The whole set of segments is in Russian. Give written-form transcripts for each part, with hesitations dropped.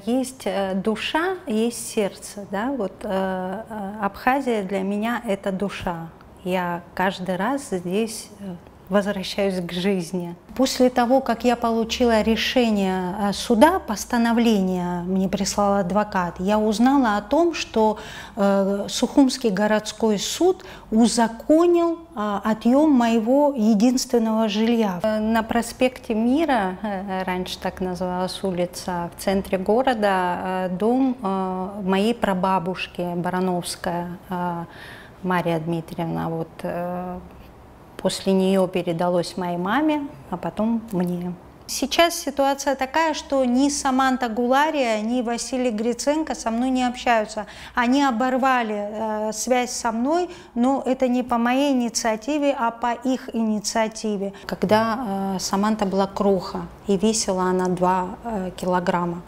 Есть душа, есть сердце. Да? Вот, Абхазия для меня — это душа. Я каждый раз здесь возвращаюсь к жизни. После того, как я получила решение суда, постановление мне прислал адвокат, я узнала о том, что Сухумский городской суд узаконил отъем моего единственного жилья. На проспекте Мира, раньше так называлась улица, в центре города, дом моей прабабушки Барановская Мария Дмитриевна. Вот, после нее передалось моей маме, а потом мне. Сейчас ситуация такая, что ни Саманта Гулария, ни Василий Гриценко со мной не общаются. Они оборвали связь со мной, но это не по моей инициативе, а по их инициативе. Когда Саманта была кроха, и весила она 2 килограмма,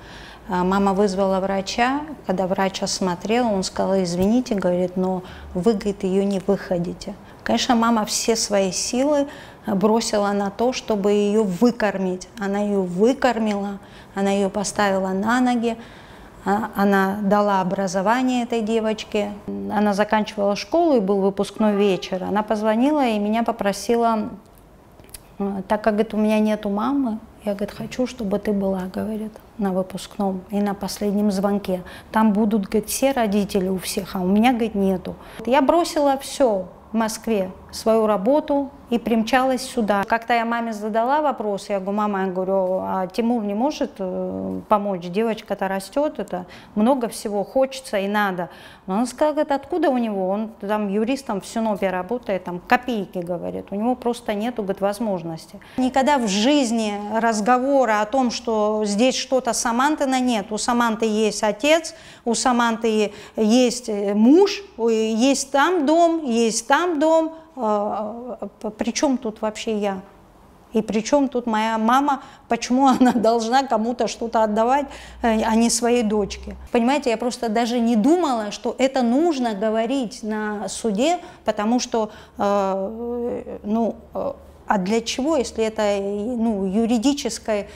мама вызвала врача. Когда врач осмотрел, он сказал: извините, говорит, но вы, говорит, ее не выходите. Конечно, мама все свои силы бросила на то, чтобы ее выкормить. Она ее выкормила, она ее поставила на ноги, она дала образование этой девочке. Она заканчивала школу, и был выпускной вечер. Она позвонила и меня попросила, так как, говорит, у меня нету мамы, я, говорит, хочу, чтобы ты была, говорит, на выпускном и на последнем звонке. Там будут, говорит, все родители у всех, а у меня, говорит, нету. Я бросила все в Москве, свою работу, и примчалась сюда. Как-то я маме задала вопрос, я говорю: мама, я говорю, а Тимур не может помочь? Девочка-то растет, это много всего хочется и надо. Но она сказала: говорит, откуда у него? Он там юристом в Синопе работает, там копейки, говорит, у него просто нету, говорит, возможности. Никогда в жизни разговора о том, что здесь что-то Самантина, нет. У Саманты есть отец, у Саманты есть муж, есть там дом, есть там дом. При чем тут вообще я? И при чем тут моя мама? Почему она должна кому-то что-то отдавать, а не своей дочке? Понимаете, я просто даже не думала, что это нужно говорить на суде, потому что, а для чего, если это юридической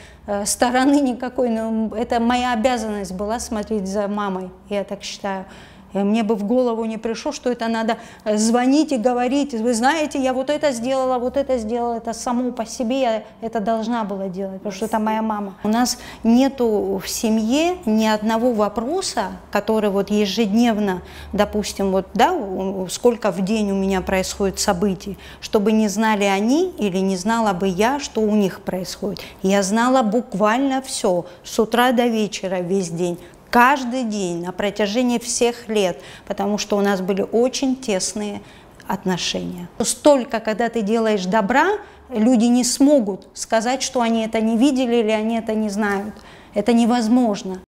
стороны никакой? Это моя обязанность была смотреть за мамой, я так считаю. Мне бы в голову не пришло, что это надо звонить и говорить: вы знаете, я вот это сделала, это само по себе я это должна была делать, потому что это моя мама. У нас нету в семье ни одного вопроса, который вот ежедневно, допустим, вот, да, сколько в день у меня происходит событий, чтобы не знали они или не знала бы я, что у них происходит. Я знала буквально все, с утра до вечера, весь день. Каждый день, на протяжении всех лет, потому что у нас были очень тесные отношения. Столько, когда ты делаешь добра, люди не смогут сказать, что они это не видели или они это не знают. Это невозможно.